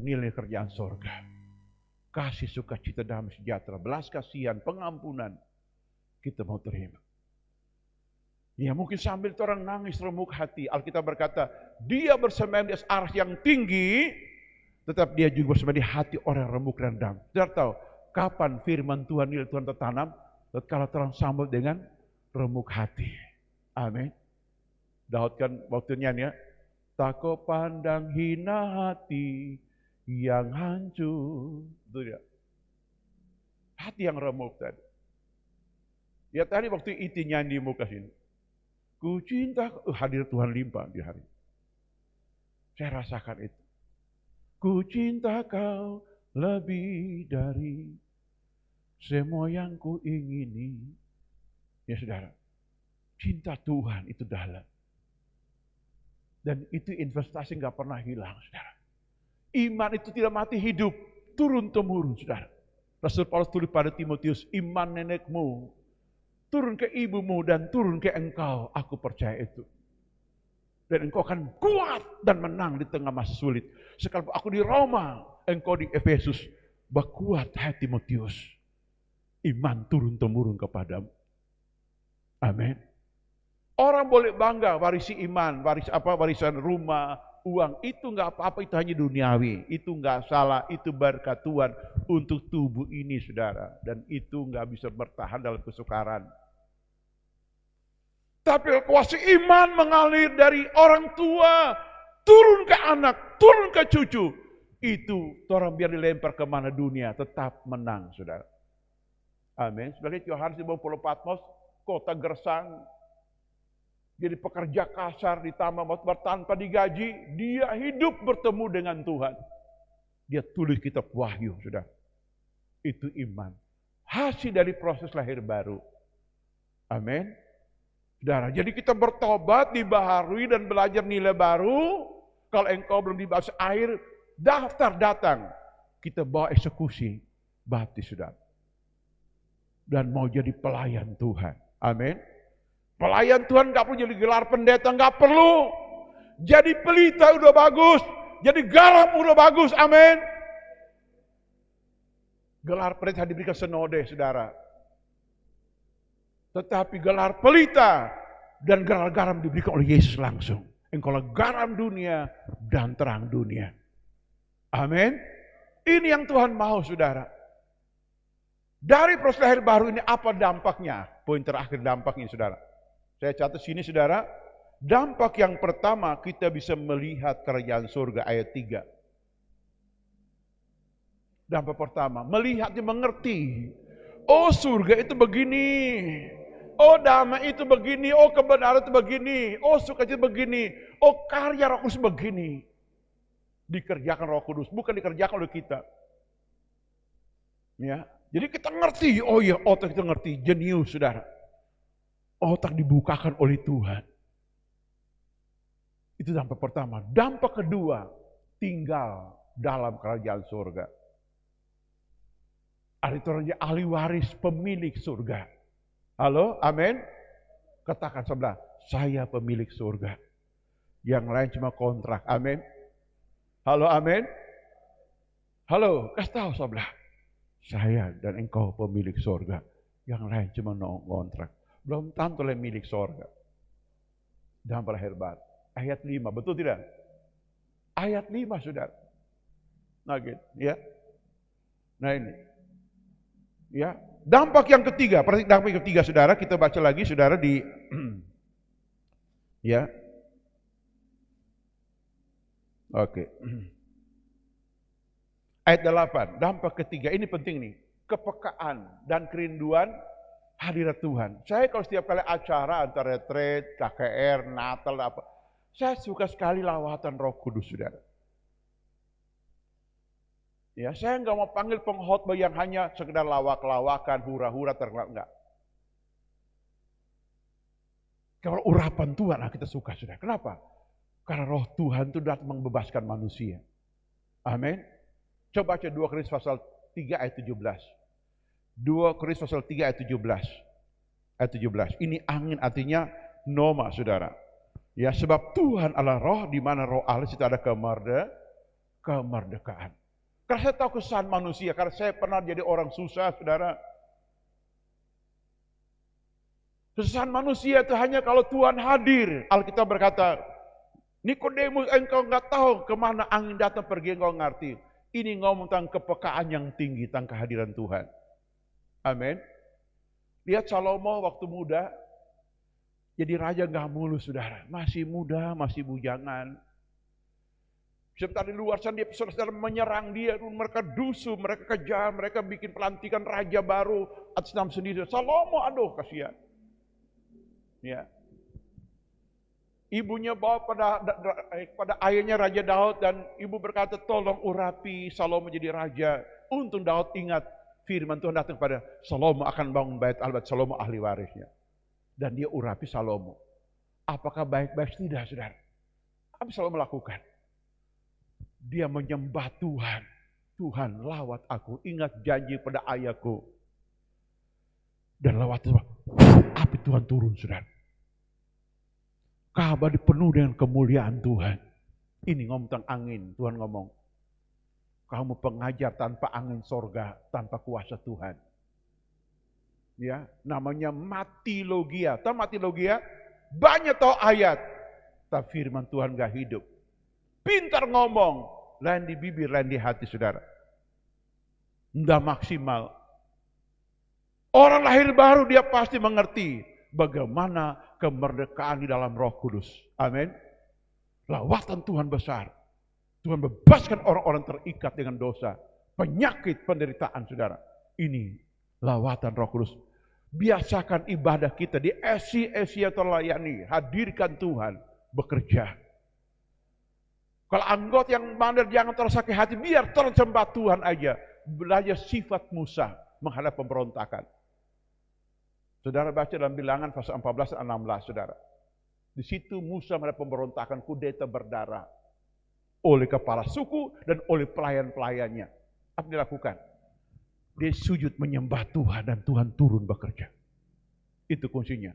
nilai kerjaan surga. Kasih sukacita damai sejahtera, belas kasihan, pengampunan. Kita mau terima. Ya mungkin sambil orang nangis remuk hati. Alkitab berkata, dia bersemayam di atas arsy yang tinggi, tetap dia juga bersemayam di hati orang remuk dan dam. Tidak tahu kapan firman Tuhan, nilai Tuhan tertanam, kalau terang sambut dengan remuk hati. Amin. Daud kan waktu nyanyi ya, tak kau pandang hina hati yang hancur. Itu dia. Hati yang remuk tadi. Ya tadi waktu itu nyanyi muka sini. Ku cinta, hadir Tuhan limpah di hari. Saya rasakan itu. Ku cinta kau lebih dari semua yang ku ingini. Ya saudara, cinta Tuhan itu dalam. Dan itu investasi gak pernah hilang, saudara. Iman itu tidak mati hidup, turun-temurun, saudara. Rasul Paulus tulis pada Timotius, iman nenekmu turun ke ibumu dan turun ke engkau. Aku percaya itu. Dan engkau akan kuat dan menang di tengah masa sulit. Sekalipun aku di Roma, engkau di Efesus, berkuat hai Timotius. Iman turun-temurun kepadamu. Amin. Orang boleh bangga warisi iman, warisan rumah, uang, itu enggak apa-apa, itu hanya duniawi. Itu enggak salah, itu berkat Tuhan untuk tubuh ini, saudara. Dan itu enggak bisa bertahan dalam kesukaran. Tapi kuasa iman mengalir dari orang tua, turun ke anak, turun ke cucu. Itu orang biar dilempar ke mana dunia, tetap menang, saudara. Amin. Sebagai Yohanes di bawah Pulau Patmos, kota gersang, jadi pekerja kasar ditambah tanpa digaji, dia hidup bertemu dengan Tuhan. Dia tulis kitab Wahyu, saudara. Itu iman. Hasil dari proses lahir baru. Amin. Saudara, jadi kita bertobat, dibaharui dan belajar nilai baru. Kalau engkau belum dibahas air, daftar datang. Kita bawa eksekusi, baptis, saudara. Dan mau jadi pelayan Tuhan. Amin. Pelayan Tuhan gak perlu jadi gelar pendeta, gak perlu. Jadi pelita udah bagus, jadi garam udah bagus, amin. Gelar pendeta diberikan senode, saudara. Tetapi gelar pelita dan gelar garam diberikan oleh Yesus langsung. Engkau garam dunia dan terang dunia. Amin. Ini yang Tuhan mau, saudara. Dari proses lahir baru ini apa dampaknya? Poin terakhir dampaknya, saudara. Saya catat sini, saudara. Dampak yang pertama, kita bisa melihat kerajaan surga ayat 3. Dampak pertama, melihatnya mengerti. Oh, surga itu begini. Oh, damai itu begini. Oh, kebenaran itu begini. Oh, sukacita begini. Oh, karya Roh Kudus begini. Dikerjakan Roh Kudus, bukan dikerjakan oleh kita. Ya, jadi kita ngerti. Oh iya, otak kita ngerti. Jenius, saudara. Otak dibukakan oleh Tuhan. Itu dampak pertama. Dampak kedua, tinggal dalam kerajaan surga. Artinya ahli waris pemilik surga. Halo, amin. Katakan sebelah, saya pemilik surga. Yang lain cuma kontrak, amin. Halo, amin. Halo, kasih tahu sebelah, saya dan engkau pemilik surga. Yang lain cuma kontrak. Belum tentu oleh milik surga. Dalam lahir baru. Ayat 5, betul tidak? Ayat 5, saudara. Nah, gitu, ya. Nah ini. Ya, dampak yang ketiga, dampak yang ketiga, saudara, kita baca lagi, saudara, di ya. Oke. Ayat 8, dampak ketiga, ini penting nih. Kepekaan dan kerinduan hadirat Tuhan. Saya kalau setiap kali acara antara retreat, KKR, Natal, apa, saya suka sekali lawatan Roh Kudus, saudara. Ya, saya nggak mau panggil pengkhotbah yang hanya sekedar lawak-lawakan, hura-hura, enggak. Kalau urapan Tuhan, kita suka, saudara. Kenapa? Karena Roh Tuhan itu datang membebaskan manusia. Amin. Coba baca 2 Korintus pasal 3 ayat 17. 2 Korintus pasal 3 ayat 17. Ayat 17. Ini angin, artinya noma, saudara. Ya, sebab Tuhan adalah Roh, di mana Roh Allah itu ada kemerdekaan. Karena saya tahu kesan manusia, karena saya pernah jadi orang susah, saudara. Kesan manusia itu hanya kalau Tuhan hadir. Alkitab berkata, Nikodemus, engkau nggak tahu kemana angin datang pergi, engkau ngerti. Ini ngomong tentang kepekaan yang tinggi, tentang kehadiran Tuhan. Amin. Lihat Salomo waktu muda, jadi raja nggak mulus, saudara. Masih muda, masih bujangan. Sebentar di luar sana dia saudara menyerang dia, mereka dusu, mereka kejam, mereka bikin pelantikan raja baru atas nama sendiri. Salomo, aduh kasihan. Ya. Ibunya bawa pada ayahnya Raja Daud dan ibu berkata, tolong urapi Salomo menjadi raja. Untung Daud ingat firman Tuhan datang pada Salomo akan bangun bait Allah, Salomo ahli warisnya. Dan dia urapi Salomo. Apakah baik-baik? Tidak, saudara. Apa Salomo melakukan? Dia menyembah Tuhan. Tuhan, lawat aku, ingat janji pada ayahku. Dan lawat Tuhan, api Tuhan turun, saudara. Ka'bah dipenuhi dengan kemuliaan Tuhan. Ini ngomong tentang angin, Tuhan ngomong. Kamu pengajar tanpa angin sorga, tanpa kuasa Tuhan. Ya, namanya mati logia. Tahu mati logia? Banyak tahu ayat, tapi firman Tuhan gak hidup. Pintar ngomong, lain di bibir, lain di hati, saudara. Nggak maksimal. Orang lahir baru dia pasti mengerti bagaimana kemerdekaan di dalam Roh Kudus. Amin. Lawatan Tuhan besar. Tuhan bebaskan orang-orang terikat dengan dosa, penyakit, penderitaan, saudara. Ini lawatan Roh Kudus. Biasakan ibadah kita di esi-esi terlayani, hadirkan Tuhan bekerja. Kalau anggota yang mandar jangan tersakit hati, biar tersembah Tuhan aja. Belajar sifat Musa menghadap pemberontakan. Saudara baca dalam Bilangan pasal 14 dan 16, saudara. Di situ Musa menghadap pemberontakan, kudeta berdarah oleh kepala suku dan oleh pelayan-pelayannya. Apa dilakukan? Dia sujud menyembah Tuhan dan Tuhan turun bekerja. Itu kuncinya.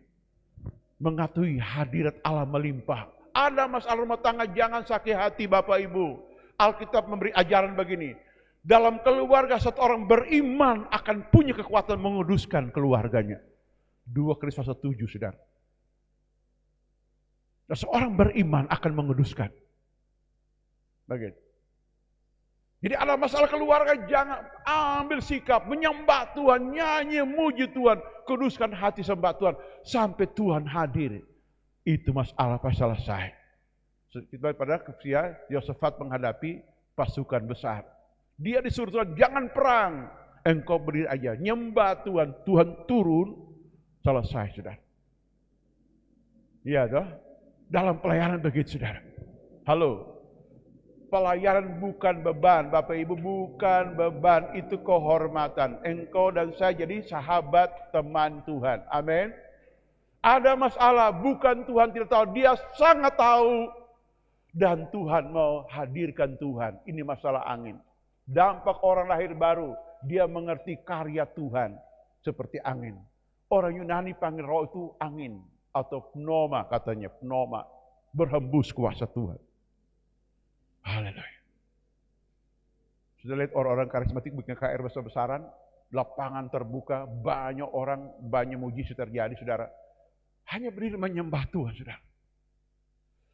Mengakui hadirat Allah melimpah. Ada masalah rumah tangga, jangan sakit hati Bapak Ibu. Alkitab memberi ajaran begini. Dalam keluarga satu orang beriman akan punya kekuatan menguduskan keluarganya. 2 Korintus pasal 7, saudara. Dan seorang beriman akan menguduskan. Bagian. Jadi ada masalah keluarga, jangan ambil sikap, menyembah Tuhan, nyanyi, muji Tuhan, kuduskan hati sembah Tuhan, sampai Tuhan hadir. Itu masalah pas selesai. Kita pada kesia Yosafat menghadapi pasukan besar. Dia disuruh Tuhan, jangan perang, engkau berdiri aja, nyembah Tuhan, Tuhan turun, selesai, saudara. Iya toh? Dalam pelayanan begitu, saudara. Halo. Pelayanan bukan beban, Bapak Ibu, bukan beban, itu kehormatan. Engkau dan saya jadi sahabat teman Tuhan. Amin. Ada masalah, bukan Tuhan tidak tahu, dia sangat tahu. Dan Tuhan mau hadirkan Tuhan. Ini masalah angin. Dampak orang lahir baru, dia mengerti karya Tuhan seperti angin. Orang Yunani panggil roh itu angin atau pneuma katanya, pneuma, berhembus kuasa Tuhan. Haleluya. Sudah lihat orang-orang karismatik bikin KR besar-besaran, lapangan terbuka, banyak orang, banyak mujizat terjadi, saudara. Hanya berdiri menyembah Tuhan, saudara.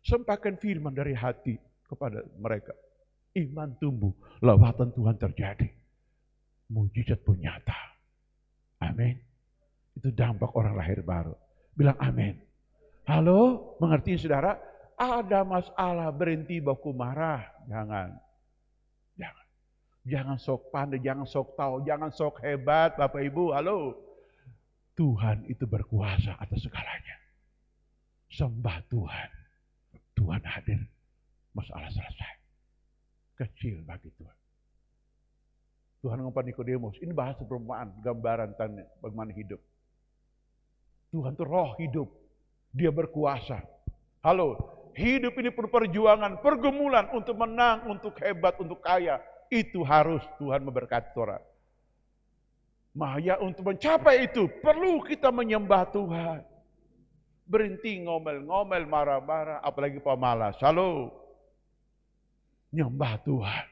Sampaikan firman dari hati kepada mereka. Iman tumbuh, lawatan Tuhan terjadi. Mujizat pun nyata. Amin. Itu dampak orang lahir baru. Bilang amin. Halo, mengerti saudara? Ada masalah, berhenti baku marah. Jangan. Jangan. Jangan sok pandai, jangan sok tahu, jangan sok hebat, Bapak Ibu. Halo. Tuhan itu berkuasa atas segalanya. Sembah Tuhan. Tuhan hadir. Masalah selesai. Kecil bagi Tuhan. Tuhan ngomong Nikodemus, ini bahasa perumpamaan, gambaran tanda bagaimana hidup. Tuhan itu roh hidup. Dia berkuasa. Halo, hidup ini perlu perjuangan, pergumulan untuk menang, untuk hebat, untuk kaya. Itu harus Tuhan memberkati orang. Maya untuk mencapai itu, perlu kita menyembah Tuhan. Berhenti ngomel-ngomel, marah-marah, apalagi pemalas. Halo, nyembah Tuhan.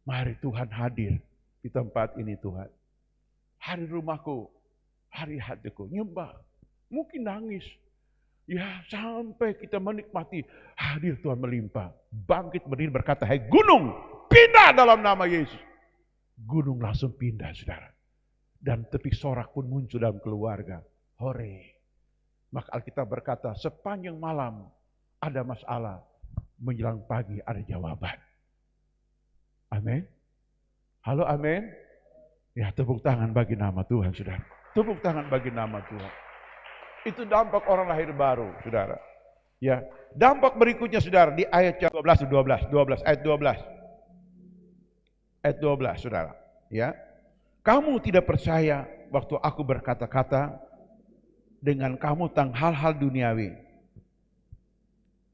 Mari Tuhan hadir di tempat ini Tuhan. Hari rumahku, hari hatiku, nyembah. Mungkin nangis. Ya sampai kita menikmati hadir Tuhan melimpah. Bangkit berdiri berkata, hai gunung, pindah dalam nama Yesus. Gunung langsung pindah, saudara. Dan tepik sorak pun muncul dalam keluarga. Hore. Maka Alkitab berkata, sepanjang malam ada masalah. Menjelang pagi ada jawaban. Amin. Halo, amin. Ya, tepuk tangan bagi nama Tuhan, saudara. Tepuk tangan bagi nama Tuhan. Itu dampak orang lahir baru, saudara. Ya, dampak berikutnya saudara di ayat 12 ayat 12. Ayat 12 saudara. Ya. Kamu tidak percaya waktu aku berkata-kata dengan kamu tentang hal-hal duniawi.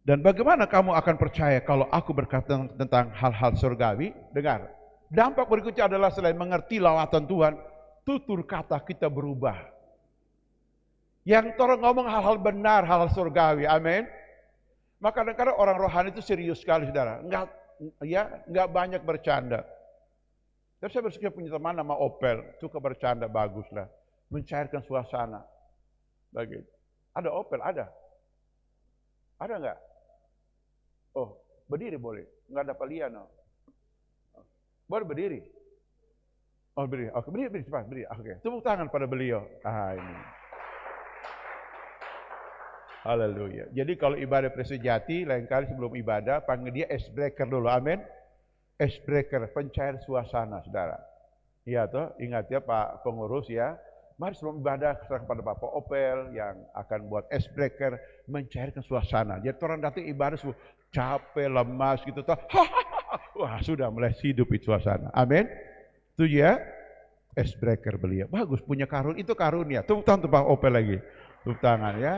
Dan bagaimana kamu akan percaya kalau aku berkata tentang hal-hal surgawi? Dengar, dampak berikutnya adalah selain mengerti lawatan Tuhan, tutur kata kita berubah. Yang orang ngomong hal-hal benar, hal-hal surgawi, amin. Maka kadang-kadang orang rohani itu serius sekali saudara, enggak banyak bercanda. Tapi saya bersyukur punya teman nama Opel, suka bercanda, baguslah, mencairkan suasana. Begitu. Ada Opel, ada enggak? Oh, berdiri boleh, enggak ada palian. Boleh berdiri. Oh, berdiri. Oke, berdiri cepat, berdiri. Oke, tepuk tangan pada beliau. Ini. Haleluya. Jadi kalau ibadah presejati, lain kali sebelum ibadah, panggil dia ice breaker dulu, amin. Ice breaker, pencair suasana, saudara. Iya toh, ingat ya Pak pengurus ya. Mari sebelum ibadah, serahkan pada Bapak Opel yang akan buat ice breaker, mencairkan suasana. Jadi orang datang ibadah, capek, lemas gitu toh. Wah sudah mulai hidup itu suasana, amin. Setuju ya? Ice breaker beliau, bagus punya karun, itu karunia. Tepuk tangan Pak Opel lagi, tepuk tangan ya.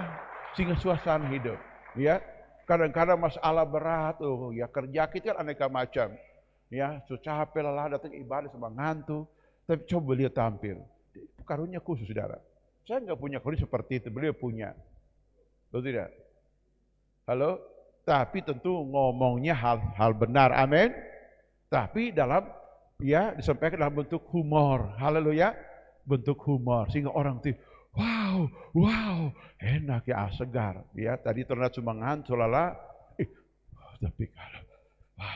Sehingga suasana hidup, ya. Kadang-kadang masalah berat, ya kerja kita kan aneka macam, ya. Capek lelah datang ibadah sama ngantuk, tapi coba beliau tampil, karunia khusus saudara. Saya nggak punya karunia seperti itu, beliau punya, betul tidak? Halo, tapi tentu ngomongnya hal benar, amin. Tapi dalam, ya disampaikan dalam bentuk humor, haleluya, bentuk humor, sehingga orang tuh wow, enak ya, segar. Ya, tadi ternyata cuma ngantuk lala, tapi kalau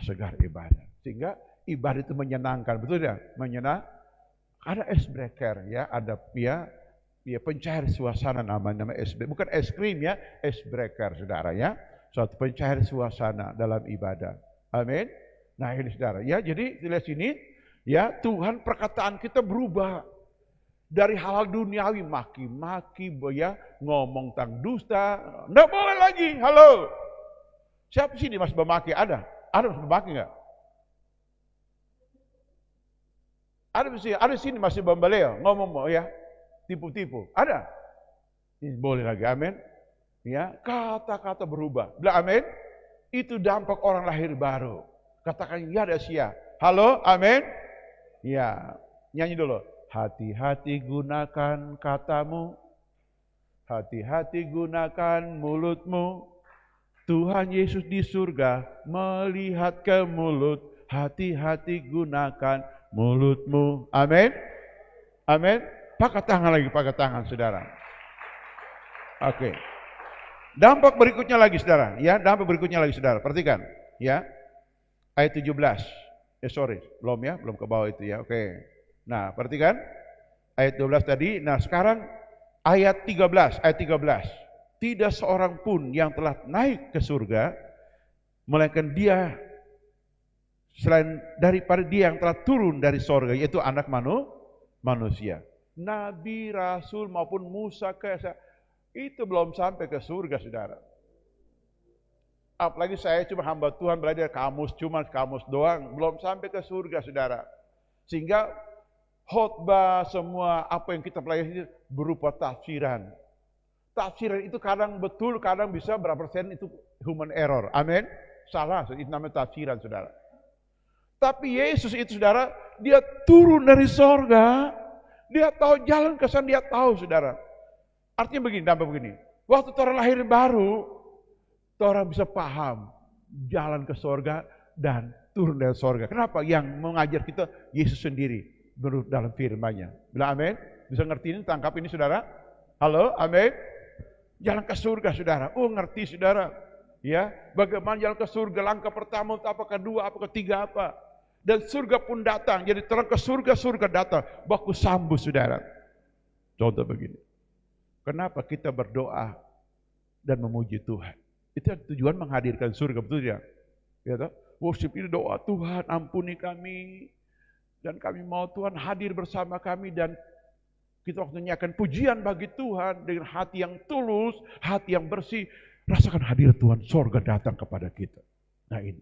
segar ibadah. Sehingga ibadah itu menyenangkan, betul ya? Menyenangkan. Ada ice breaker ya, ada ya pencair suasana namanya ice breaker. Bukan es krim ya, ice breaker saudara ya. Suatu pencair suasana dalam ibadah. Amin. Nah ini saudara ya, jadi lihat sini ya, Tuhan perkataan kita berubah. Dari hal-hal duniawi, maki-maki, ya, ngomong tentang dusta, nggak boleh lagi. Halo, siapa sini masih memaki? Ada masih memaki nggak? Ada sini masih bambaleo, ngomong ya, tipu-tipu. Ada? Ini boleh lagi, amin. Ya, kata-kata berubah. Bilang amin. Itu dampak orang lahir baru. Katakan ya ada sia. Halo, amin. Ya, nyanyi dulu. Hati-hati gunakan katamu, hati-hati gunakan mulutmu. Tuhan Yesus di surga melihat ke mulut, hati-hati gunakan mulutmu. Amin. Amin. Pakai tangan lagi, pakai tangan saudara. Oke. Dampak berikutnya lagi saudara, ya, dampak berikutnya lagi saudara. Perhatikan, ya. Ayat 17. Belum ke bawah itu ya. Oke. Nah, perhatikan ayat 12 tadi. Nah, sekarang ayat 13. Tidak seorang pun yang telah naik ke surga, melainkan dia selain daripada dia yang telah turun dari surga, yaitu anak manusia. Nabi, Rasul maupun Musa itu belum sampai ke surga, saudara. Apalagi saya cuma hamba Tuhan, belajar kamus doang, belum sampai ke surga, saudara. Sehingga khotbah semua apa yang kita pelajari berupa tafsiran. Tafsiran itu kadang betul, kadang bisa berapa persen itu human error. Amin. Salah, itu namanya tafsiran, saudara. Tapi Yesus itu, saudara, dia turun dari sorga, dia tahu jalan ke sana, dia tahu, saudara. Artinya begini, dampak begini. Waktu orang lahir baru, orang bisa paham jalan ke sorga dan turun dari sorga. Kenapa? Yang mengajar kita Yesus sendiri. Menurut dalam firman-Nya. Bilang amin. Bisa ngerti ini, tangkap ini saudara? Halo, amin. Jalan ke surga saudara. Oh ngerti saudara. Ya, bagaimana jalan ke surga? Langkah pertama, apa kedua, apa ketiga, apa? Dan surga pun datang. Jadi terang ke surga datang. Baku sambut saudara. Contoh begini. Kenapa kita berdoa dan memuji Tuhan? Itu tujuan menghadirkan surga, betul ya? Ya toh? Worship ini doa, Tuhan ampuni kami. Dan kami mau Tuhan hadir bersama kami dan kita waktu nyanyikan pujian bagi Tuhan dengan hati yang tulus, hati yang bersih. Rasakan hadir Tuhan, sorga datang kepada kita. Nah ini.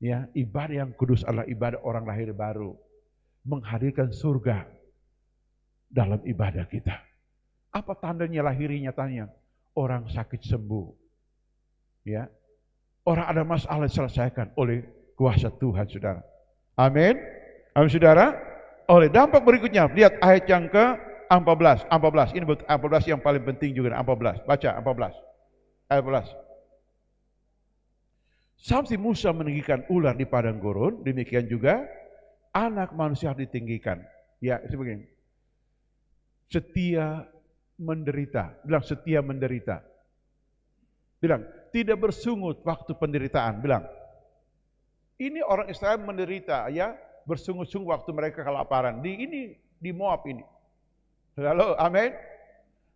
Ya, ibadah yang kudus adalah ibadah orang lahir baru. Menghadirkan surga dalam ibadah kita. Apa tandanya lahirinya? Tanya. Orang sakit sembuh. Ya. Orang ada masalah diselesaikan oleh kuasa Tuhan, saudara. Amin. Amin, saudara. Oleh dampak berikutnya, lihat ayat yang ke-14. 14. Ini 14 yang paling penting juga. 14. Baca 14. Ayat 14. Sampai Musa meninggikan ular di padang gurun, demikian juga anak manusia ditinggikan. Ya, sebegini. Setia menderita. Bilang setia menderita. Bilang, tidak bersungut waktu penderitaan. Bilang, ini orang Israel menderita, ya, bersungut-sungut waktu mereka kelaparan. Di Moab ini. Halo, amin.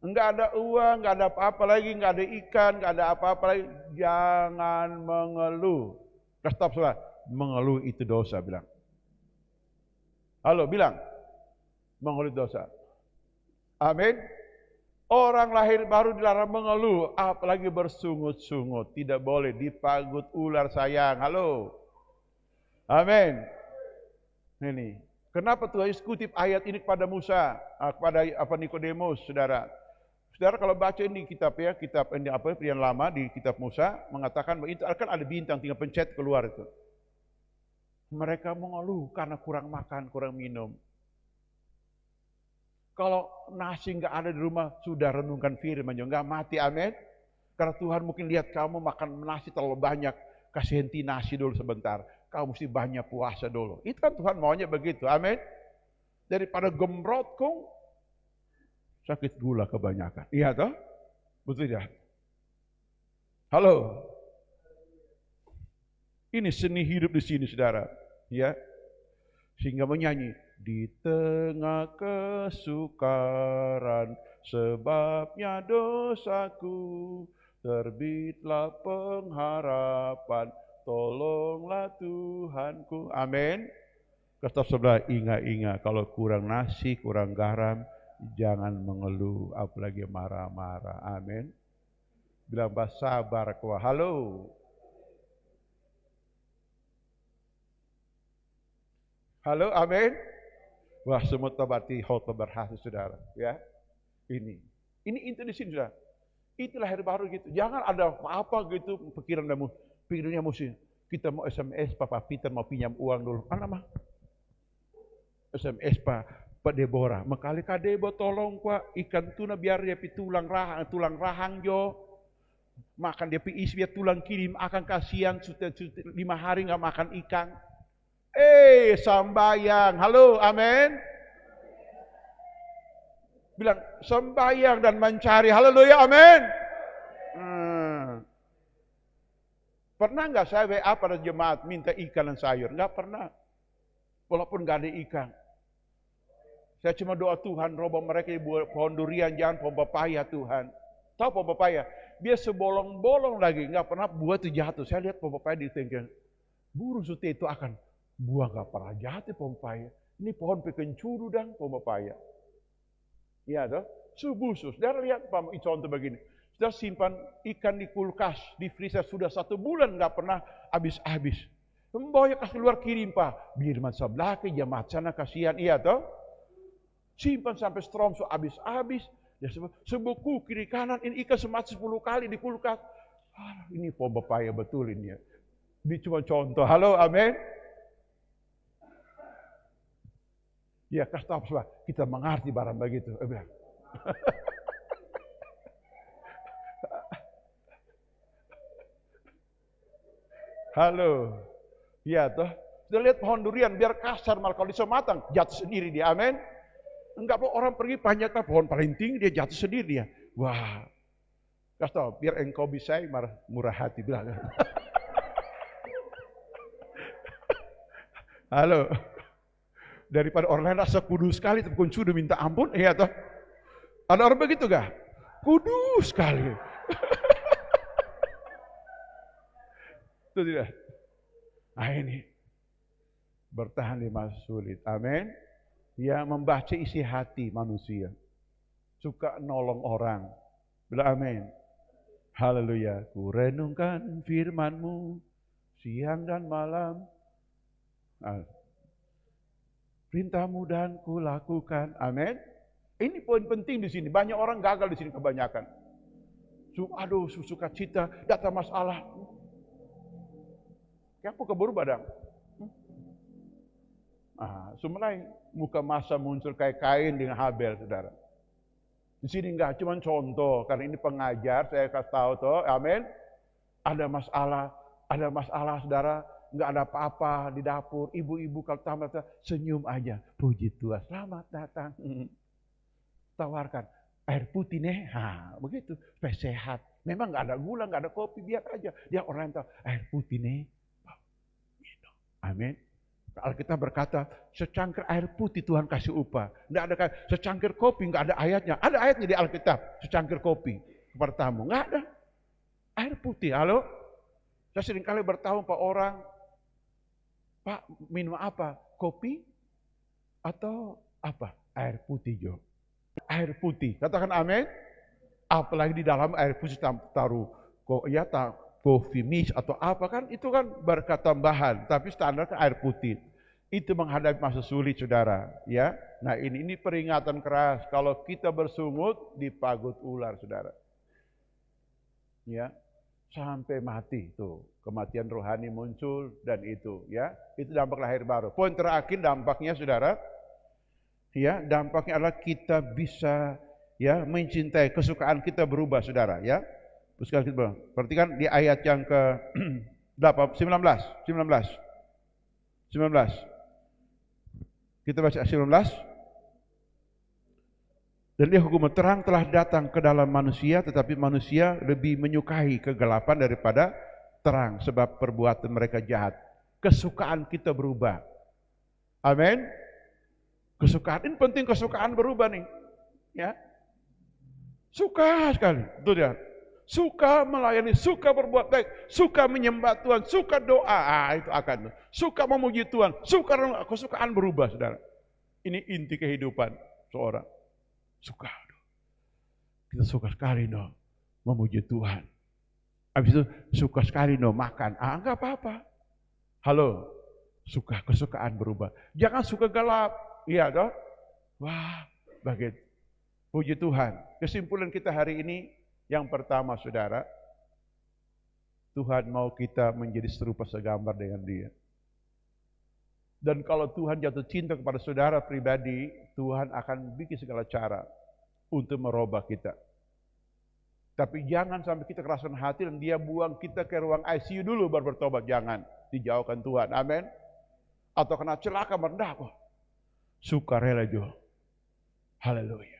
Enggak ada uang, enggak ada apa-apa lagi, enggak ada ikan, enggak ada apa-apa lagi. Jangan mengeluh. Stop, saudara. Mengeluh itu dosa, bilang. Halo, bilang. Mengeluh dosa. Amin. Orang lahir baru dilarang mengeluh, apalagi bersungut-sungut. Tidak boleh dipagut ular, sayang. Halo. Amin. Ini. Kenapa Tuhan Yesus kutip ayat ini kepada Musa, kepada Nikodemus, saudara? Saudara kalau baca ini kitab ya, kitab ini yang lama di kitab Musa mengatakan bahwa itu kan ada bintang tinggal pencet keluar itu. Mereka mengeluh karena kurang makan, kurang minum. Kalau nasi nggak ada di rumah, sudah renungkan firman, nggak mati, amin. Karena Tuhan mungkin lihat kamu makan nasi terlalu banyak, kasih henti nasi dulu sebentar. Kamu mesti banyak puasa dulu. Itu kan Tuhan maunya begitu, amin. Daripada gembrot kong, sakit gula kebanyakan. Iya toh? Betul ya? Halo. Ini seni hidup di sini, saudara. Ya. Sehingga menyanyi di tengah kesukaran sebabnya dosaku, terbitlah pengharapan, tolonglah Tuhanku. Amin. Kata sebelah, ingat-ingat kalau kurang nasi, kurang garam, jangan mengeluh, apalagi marah-marah. Amin. Bilang sabar kuah. Halo. Halo, amin. Wah, semua tabati khotbah berhasil, saudara. Ya, ini itu di sini, saudara. Itu lahir baru gitu. Jangan ada apa-apa gitu pikirannya mesti kita mau SMS, Papa Peter mau pinjam uang dulu. Mana mah? SMS Pak Deborah. Makali Kak Debo tolong Pak ikan tuna biar dia tulang rahang jo. Makan dia isi biar tulang kirim akan kasihan sudah 5 hari nggak makan ikan. Sembayang. Halo, amin. Bilang sembayang dan mencari. Haleluya, amin. Pernah nggak saya WA pada jemaat minta ikan dan sayur? Nggak pernah. Walaupun nggak ada ikan. Saya cuma doa Tuhan, roboh mereka di pohon durian, jangan pohon pepaya Tuhan. Tahu pohon pepaya? Dia sebolong-bolong lagi, nggak pernah buah itu jatuh. Saya lihat pohon pepaya di tengah. Burung sute itu akan buah nggak pernah jatuh pohon pepaya. Ini pohon pekencuru dan pohon pepaya. Iya toh? Subusus. Saudara lihat contoh begini. Sudah simpan ikan di kulkas, di freezer sudah 1 bulan nggak pernah habis-habis. Membawa kasih keluar kirim Pak. Birman sebelah ke jamaat sana kasihan. Iya toh? Simpan sampai strom so habis-habis. Ya, sebuku kiri kanan ini ikan semati 10 kali di kulkas. Ini pohon pepaya betul ini ya. Ini cuma contoh. Halo, amin. Ya, kasih tahu kita mengerti barang begitu. Halo. Ya toh. Sudah lihat pohon durian biar kasar malah kalau bisa matang jatuh sendiri dia. Amin. Enggak mau orang pergi panjatkan pohon paling tinggi dia jatuh sendiri dia. Wah. Kasih tahu biar engkau bisa murah hati bilang. Halo. Daripada orang lain rasa kudus sekali tapi sudah minta ampun, iya toh. Ada orang begitu gak? Kudus sekali. Itu tidak. Nah ini bertahan di masa sulit. Amin. Ya membaca isi hati manusia. Suka nolong orang. Bilang amin. Haleluya. Ku renungkan firman-Mu siang dan malam. Perintah-Mu dan ku lakukan. Amin. Ini poin penting di sini. Banyak orang gagal di sini kebanyakan. Aduh, suka cita, datang masalah. Kenapa keburu badang? Semelai muka masa muncul kayak Kain dengan Habel, saudara. Di sini enggak, cuma contoh. Karena ini pengajar, saya kasih tahu toh, amin. Ada masalah, saudara. Enggak ada apa-apa di dapur. Ibu-ibu kalau tamat senyum aja. Puji Tuhan, selamat datang. Tawarkan air putih nih, begitu, supaya sehat. Memang nggak ada gula, nggak ada kopi, biar aja. Dia orang yang tahu air putih nih, minum. Amin. Alkitab berkata, secangkir air putih Tuhan kasih upah. Nggak ada secangkir kopi, nggak ada ayatnya. Ada ayatnya di Alkitab, secangkir kopi kepada tamu. Nggak ada. Air putih, halo? Saya seringkali bertanya Pak orang, Pak minum apa? Kopi atau apa? Air putih, Jo. Air putih, katakan amin. Apalagi di dalam air putih taruh coffee mix atau apa kan, itu kan berkat tambahan, tapi standar kan air putih. Itu menghadapi masa sulit, saudara, ya. Nah, ini peringatan keras. Kalau kita bersungut dipagut ular, saudara. Ya, sampai mati tuh, kematian rohani muncul dan itu, ya. Itu dampak lahir baru. Poin terakhir dampaknya, saudara. Ya, dampaknya adalah kita bisa ya mencintai, kesukaan kita berubah, saudara, ya. Kesukaan kita berubah. Perhatikan di ayat yang ke 19. Kita baca 19. Dan dia hukum terang telah datang ke dalam manusia, tetapi manusia lebih menyukai kegelapan daripada terang, sebab perbuatan mereka jahat. Kesukaan kita berubah. Amin. Kesukaan, ini penting, kesukaan berubah nih. Ya. Suka sekali, betul ya. Suka melayani, suka berbuat baik, suka menyembah Tuhan, suka doa, itu akan. Suka memuji Tuhan, kesukaan berubah, saudara. Ini inti kehidupan seorang. Suka. Kita suka sekali memuji Tuhan. Habis itu suka sekali makan. Enggak apa-apa. Halo, kesukaan berubah. Jangan suka gelap. Iya toh? Wah, begitu. Puji Tuhan. Kesimpulan kita hari ini yang pertama, saudara, Tuhan mau kita menjadi serupa segambar dengan Dia. Dan kalau Tuhan jatuh cinta kepada saudara pribadi, Tuhan akan bikin segala cara untuk merubah kita. Tapi jangan sampai kita kerasukan hati dan Dia buang kita ke ruang ICU dulu baru bertobat. Jangan, dijauhkan Tuhan. Amin. Atau kena celaka merendah kok. Sukarela, Jo. Haleluya.